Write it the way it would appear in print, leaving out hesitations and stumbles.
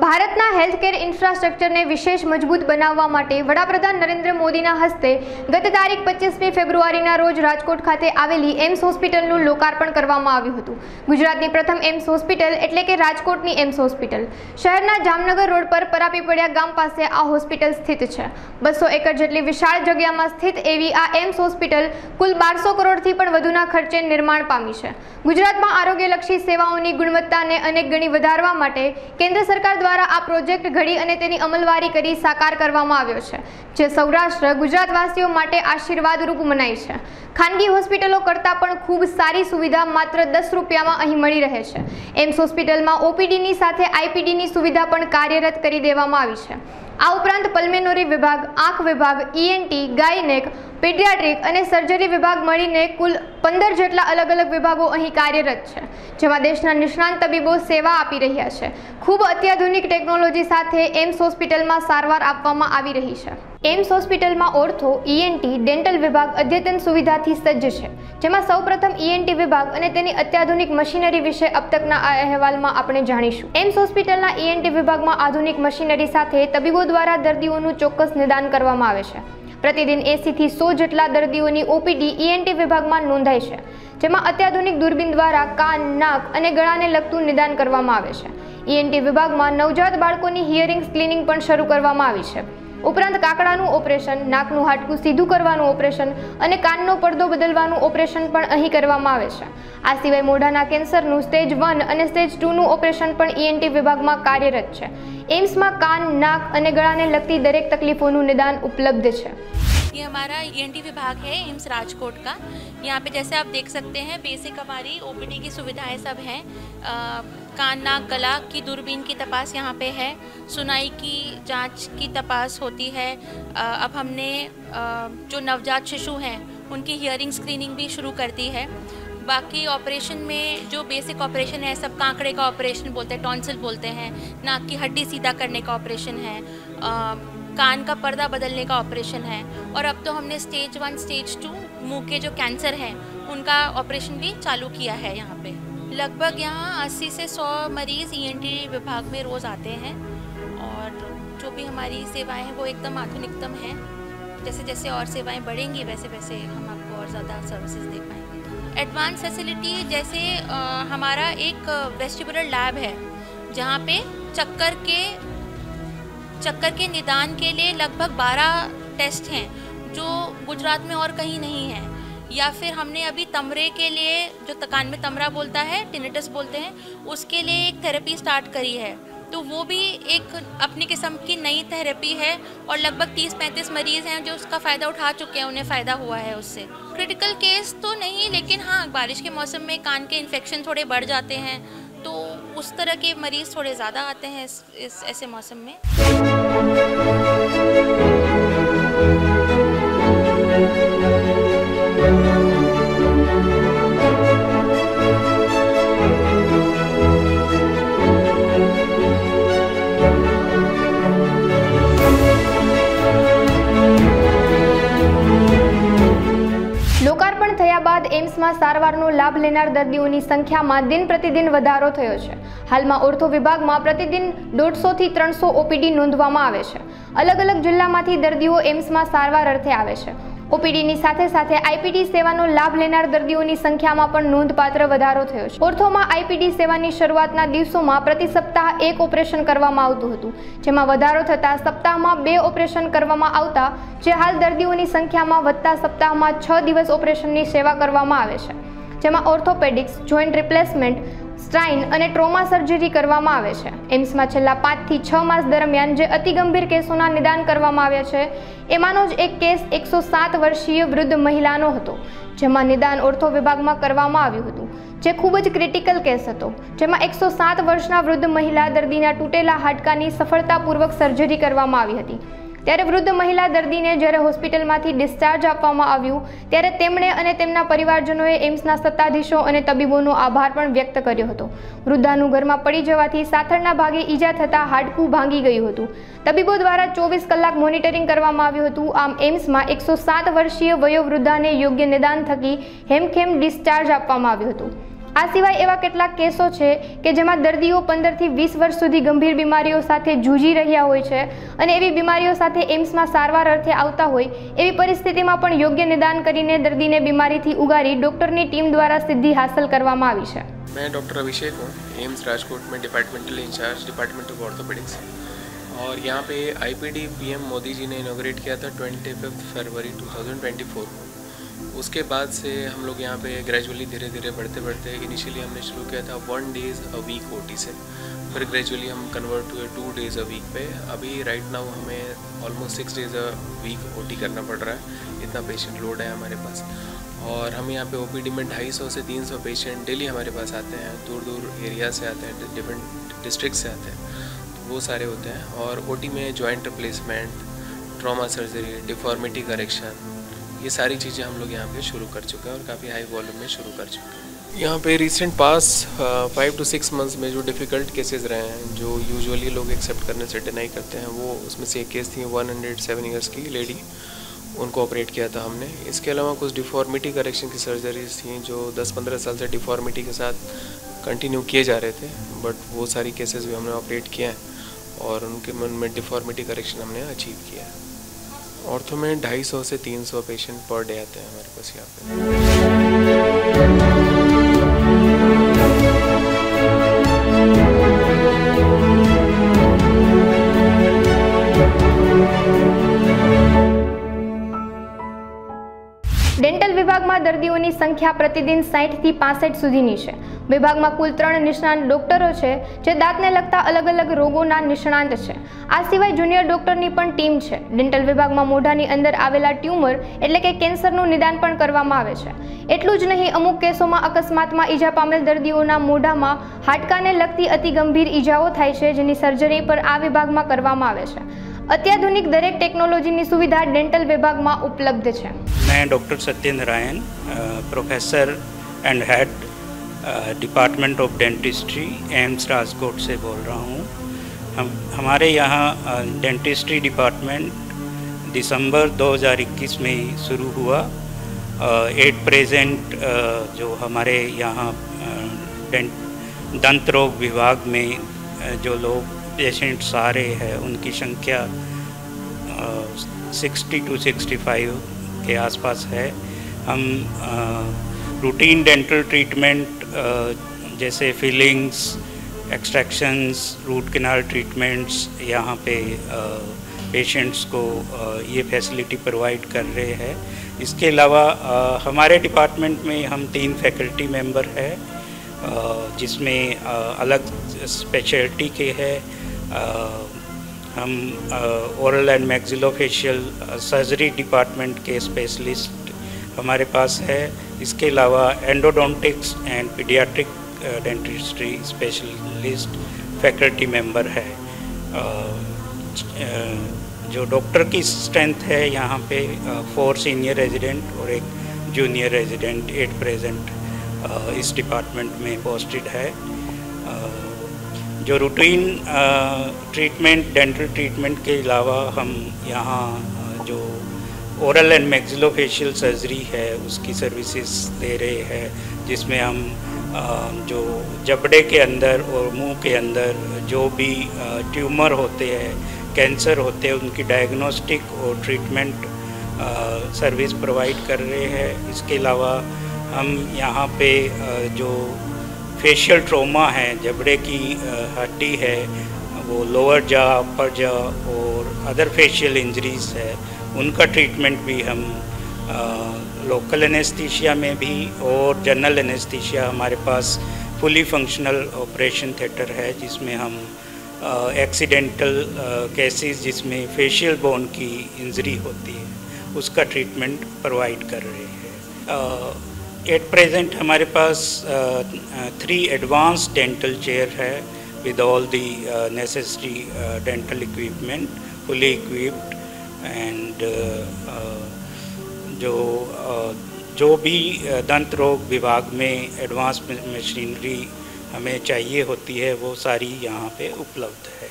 ભારતના હેલ્થકેર ઇન્ફ્રાસ્ટ્રક્ચરને વિશેષ મજબૂત બનાવવા માટે વડાપ્રધાન નરેન્દ્ર મોદીના હસ્તે ગત તારીખ 25મી ફેબ્રુઆરીના રોજ રાજકોટ ખાતે આવેલી એમ્સ હોસ્પિટલનું લોકાર્પણ કરવામાં આવ્યું હતું। ગુજરાતની પ્રથમ એમ્સ હોસ્પિટલ એટલે કે રાજકોટની એમ્સ હોસ્પિટલ શહેરના જામનગર રોડ પર પરાપીપળિયા ગામ પાસે આ હોસ્પિટલ સ્થિત છે। 200 એકર જેટલી વિશાળ જગ્યામાં સ્થિત એવી આ એમ્સ હોસ્પિટલ કુલ 1200 કરોડથી પણ વધુના ખર્ચે નિર્માણ પામી છે। ગુજરાતમાં આરોગ્યલક્ષી સેવાઓની ગુણવત્તાને અનેક ગણી વધારવા માટે કેન્દ્ર સરકાર દ્વારા આ પ્રોજેક્ટ ઘડી અને તેની અમલવારી કરી સાકાર કરવામાં આવ્યો છે, જે સૌરાષ્ટ્ર ગુજરાતવાસીઓ માટે આશીર્વાદરૂપ મનાય છે। ખાનગી હોસ્પિટલો કરતાં પણ ખૂબ સારી સુવિધા માત્ર 10 રૂપિયામાં અહીં મળી રહે છે। એમ્સ હોસ્પિટલમાં ઓપીડીની સાથે આઈપીડીની સુવિધા પણ કાર્યરત કરી દેવામાં આવી છે। આ ઉપરાંત પલ્મેનરી વિભાગ, આંખ વિભાગ, ઈએનટી, ગાયનેક, પીડિયાટ્રિક અને સર્જરી વિભાગ મળીને કુલ 15 જેટલા અલગ અલગ વિભાગો અહીં કાર્યરત છે, જેમાં દેશના નિષ્ણાંત તબીબો સેવા આપી રહ્યા છે। ખૂબ અત્યાધુનિક ટેકનોલોજી સાથે એમ્સ હોસ્પિટલમાં સારવાર આપવામાં આવી રહી છે। એમ્સ હોસ્પિટલમાં ઓર્થો, ઈએનટી, ડેન્ટલ વિભાગ અદ્યતન સુવિધાથી સજ્જ છે, જેમાં સૌપ્રથમ ઈએનટી વિભાગ અને તેની અત્યાધુનિક મશીનરી વિશે अब तकના આ અહેવાલમાં આપણે જાણીશું। એમ્સ હોસ્પિટલના ઈએનટી વિભાગમાં આધુનિક મશીનરી સાથે તબીબો દ્વારા દર્દીઓનું ચોક્કસ નિદાન કરવામાં આવે છે। प्रतिदिन 80 થી 100 જેટલા દર્દીઓની ઓપીડી ઈએનટી વિભાગમાં નોંધાય છે, જેમાં અત્યાધુનિક દૂરબીન દ્વારા કાન, નાક અને ગળાને લગતું નિદાન કરવામાં આવે છે। ઈએનટી વિભાગમાં નવજાત બાળકોની હિયરિંગ સ્ક્રીનિંગ પણ શરૂ કરવામાં આવી છે। ઉપરાંત કાકડાનું ઓપરેશન, નાકનું હાડકું સીધું કરવાનું ઓપરેશન અને કાનનો પડદો બદલવાનું ઓપરેશન પણ અહીં કરવામાં આવે છે। આ સિવાય મોઢાના કેન્સરનું સ્ટેજ 1 અને સ્ટેજ 2 નું ઓપરેશન પણ ઈએનટી વિભાગમાં કાર્યરત છે। एम्स में कान, नाक और गला ने लगती दरेक तकलीफों निदान उपलब्ध है। ये हमारा ईएनटी विभाग है एम्स राजकोट का। यहाँ पे जैसे आप देख सकते हैं बेसिक हमारी ओपीडी की सुविधाएं सब हैं। कान, नाक, गला की दूरबीन की तपास यहाँ पे है। सुनाई की जांच की तपास होती है। अब हमने जो नवजात शिशु हैं उनकी हियरिंग स्क्रीनिंग भी शुरू कर दी है। बाकी ऑपरेशन में जो बेसिक ऑपरेशन है सब कांकड़े का ऑपरेशन बोलते हैं, टॉन्सिल बोलते हैं, नाक की हड्डी सीधा करने का ऑपरेशन है, कान का पर्दा बदलने का ऑपरेशन है और अब तो हमने स्टेज 1, स्टेज 2 मुंह के जो कैंसर हैं उनका ऑपरेशन भी चालू किया है। यहाँ पे लगभग यहाँ 80 से 100 मरीज़ ईएनटी विभाग में रोज़ आते हैं और जो भी हमारी सेवाएं हैं वो एकदम आधुनिकतम हैं। जैसे जैसे और सेवाएं बढ़ेंगी वैसे वैसे हम आपको और ज़्यादा सर्विसेज दे पाएंगे। एडवांस फैसिलिटी जैसे हमारा एक वेस्टिबुलर लैब है जहाँ पे चक्कर के निदान के लिए लगभग 12 टेस्ट हैं जो गुजरात में और कहीं नहीं है। या फिर हमने अभी तमरे के लिए जो कान में तमरा बोलता है, टिनिटस बोलते हैं, उसके लिए एक थेरेपी स्टार्ट करी है, तो वो भी एक अपनी किस्म की नई थेरेपी है और लगभग 30-35 मरीज़ हैं जो उसका फ़ायदा उठा चुके हैं, उन्हें फ़ायदा हुआ है उससे। क्रिटिकल केस तो नहीं, लेकिन हाँ बारिश के मौसम में कान के इन्फेक्शन थोड़े बढ़ जाते हैं तो उस तरह के मरीज़ थोड़े ज़्यादा आते हैं इस ऐसे मौसम में। लोकार्पण थया बाद एम्स में सारवारनो लाभ लेनार दर्दीओनी संख्या में दिन प्रतिदिन वधारो थयो छे। हाल में ऑर्थो विभाग में प्रतिदिन 150 થી 300 ओपीडी नोंधवामां आवे छे। अलग अलग जिल्लामांथी दर्दीओ एम्स में सारवार अर्थे आवे छे। ओपीडी साथे साथे आईपीडी सेवानो लाभ लेनार दर्दीओनी संख्या में पण नोंधपात्र वधारो थयो छे। ऑर्थो में आईपीडी सेवानी शरूआतना दिवसोमां प्रति सप्ताह 1 ऑपरेशन करवामां आवतुं हतुं, जेमां वधारो थता सप्ताहमां 2 ऑपरेशन करवामां आवता, जे हाल दर्दीओनी संख्यामां वधता सप्ताहमां 6 दिवस ऑपरेशननी सेवा करवामां आवे छे, जेमां ऑर्थोपेडिक्स, जोइंट रिप्लेसमेंट, स्ट्राइन અને ટ્રોમા સર્જરી કરવામાં આવે છે। એમ્સમાં છેલ્લા 5 થી 6 માસ દરમિયાન જે અતિ ગંભીર કેસોના નિદાન કરવામાં આવ્યા છે એમાંનો જ એક કેસ 107 વર્ષીય વૃદ્ધ મહિલાનો હતો, જેમાં નિદાન ઓર્થો વિભાગમાં કરવામાં આવ્યું હતું, જે ખૂબ જ ક્રિટિકલ કેસ હતો, જેમાં 107 વર્ષના વૃદ્ધ મહિલા દર્દીના તૂટેલા હાડકાની સફળતાપૂર્વક સર્જરી કરવામાં આવી હતી। ત્યારે વૃદ્ધ મહિલા દર્દીને જ્યારે હોસ્પિટલમાંથી ડિસ્ચાર્જ આપવામાં આવ્યું ત્યારે તેમણે અને તેમના પરિવારજનોએ એમ્સના સત્તાધીશો અને તબીબોનો આભાર પણ વ્યક્ત કર્યો હતો। વૃદ્ધાનું ઘરમાં પડી જવાથી સાથળના ભાગે ઈજા થતા હાડકું ભાંગી ગયું હતું। તબીબો દ્વારા 24 કલાક મોનિટરિંગ કરવામાં આવ્યું હતું। આમ એમ્સમાં 107 વર્ષીય વયોવૃદ્ધાને યોગ્ય નિદાન થકી હેમખેમ ડિસ્ચાર્જ આપવામાં આવ્યું હતું। આ સિવાય એવા કેટલાક કેસો છે કે જેમાં દર્દીઓ 15 થી 20 વર્ષ સુધી ગંભીર બીમારીઓ સાથે જૂજી રહ્યા હોય છે અને એવી બીમારીઓ સાથે એમ્સમાં સારવાર અર્થે આવતા હોય એવી પરિસ્થિતિમાં પણ યોગ્ય નિદાન કરીને દર્દીને બીમારીથી ઉગારી डॉक्टरनी टीम द्वारा सिद्धि हासिल करवामां आवी छे। मैं डॉक्टर अभिषेक हूँ, एम्स राजकोट में departmental incharge department of orthopaedics, और यहाँ पे आईपीडी पीएम मोदी जी ने इनॉग्रेट किया था 25 फरवरी 2024 को। उसके बाद से हम लोग यहाँ पे ग्रेजुअली धीरे धीरे बढ़ते बढ़ते इनिशियली हमने शुरू किया था 1 डेज़ अ वीक ओटी से, फिर ग्रेजुअली हम कन्वर्ट हुए 2 डेज़ अ वीक पे। अभी राइट नाउ हमें almost 6 days a week OT करना पड़ रहा है, इतना पेशेंट लोड है हमारे पास। और हम यहाँ पे ओपीडी में 250 से 300 पेशेंट डेली हमारे पास आते हैं, दूर दूर एरिया से आते हैं, डिफरेंट डिस्ट्रिक्ट से आते हैं, तो वो सारे होते हैं। और ओटी में joint replacement, trauma surgery, deformity correction, ये सारी चीज़ें हम लोग यहाँ पे शुरू कर चुके हैं और काफ़ी हाई वॉल्यूम में शुरू कर चुके हैं। यहाँ पे रिसेंट पास 5 to 6 मंथ्स में जो डिफ़िकल्ट केसेस रहे हैं, जो यूजुअली लोग एक्सेप्ट करने से डिनाई करते हैं, वो उसमें से एक केस थी 107 ईयर्स की लेडी, उनको ऑपरेट किया था हमने। इसके अलावा कुछ डिफॉर्मिटी करेक्शन की सर्जरीज थी जो 10-15 साल से डिफॉर्मिटी के साथ कंटिन्यू किए जा रहे थे, बट वो सारी केसेस भी हमने ऑपरेट किए हैं और उनके मन में डिफॉर्मिटी करेक्शन हमने अचीव किया है। ऑर्थो में 250 से 300 पेशेंट पर डे आते हैं हमारे पास यहाँ पे। डेंटल विभागમાં દર્દીઓની સંખ્યા પ્રતિદિન 60 થી 65 સુધીની છે। વિભાગમાં કુલ 3 નિષ્ણાંત ડોક્ટરો છે જે દાંતને લગતા અલગ અલગ રોગોના નિષ્ણાંત છે। આ સિવાય જુનિયર ડોક્ટરની પણ ટીમ છે। ડેન્ટલ વિભાગમાં મોઢાની અંદર આવેલા ટ્યુમર એટલે કે કેન્સરનું નિદાન પણ કરવામાં આવે છે। એટલું જ નહીં, અમુક કેસોમાં અકસ્માતમાં ઈજા પામેલ દર્દીઓના મોઢામાં હાડકાને લગતી અતિ ગંભીર ઈજાઓ થાય છે, જેની સર્જરી પર આ વિભાગમાં કરવામાં આવે છે। अत्याधुनिक दरेक टेक्नोलॉजी सुविधा डेंटल विभाग में उपलब्ध है। मैं doctor Satyendra Ryan, professor and head department of dentistry AIIMS Rajkot से बोल रहा हूँ। हमारे यहाँ डेंटिस्ट्री डिपार्टमेंट दिसंबर 2021 में ही शुरू हुआ। एट प्रेजेंट जो हमारे यहाँ दंत रोग विभाग में जो लोग पेशेंट्स आ रहे हैं उनकी संख्या 60 to 65 के आसपास है। हम रूटीन डेंटल ट्रीटमेंट जैसे fillings, extractions, root canal treatments यहाँ पे पेशेंट्स को ये फैसिलिटी प्रोवाइड कर रहे हैं। इसके अलावा हमारे डिपार्टमेंट में हम 3 फैकल्टी मेंबर हैं, जिसमें अलग स्पेशलिटी के हैं। हम oral and maxillofacial surgery department के स्पेशलिस्ट हमारे पास है। इसके अलावा endodontics and paediatric dentistry specialist faculty member है। जो डॉक्टर की स्ट्रेंथ है यहाँ पे 4 सीनियर रेजिडेंट और 1 जूनियर रेजिडेंट एट प्रेजेंट इस डिपार्टमेंट में पोस्टेड है। जो रूटीन ट्रीटमेंट डेंटल ट्रीटमेंट के अलावा हम यहाँ जो ओरल एंड मैक्सिलोफेशियल सर्जरी है उसकी सर्विसेज दे रहे हैं, जिसमें हम जो जबड़े के अंदर और मुंह के अंदर जो भी ट्यूमर होते हैं, कैंसर होते हैं, उनकी डायग्नोस्टिक और ट्रीटमेंट सर्विस प्रोवाइड कर रहे हैं। इसके अलावा हम यहाँ पे जो फेशियल ट्रॉमा है, जबड़े की हड्डी है, वो लोअर जा, अपर जा और अदर फेशियल इंजरीज है, उनका ट्रीटमेंट भी हम लोकल एनेस्थीसिया में भी और जनरल एनेस्थीसिया हमारे पास फुली फंक्शनल ऑपरेशन थिएटर है, जिसमें हम एक्सीडेंटल केसेस जिसमें फेशियल बोन की इंजरी होती है उसका ट्रीटमेंट प्रोवाइड कर रहे हैं। एट प्रेजेंट हमारे पास 3 एडवांस डेंटल चेयर है with all the necessary dental equipment fully equipped and जो भी दंत रोग विभाग में एडवांस मशीनरी हमें चाहिए होती है वो सारी यहाँ पे उपलब्ध है।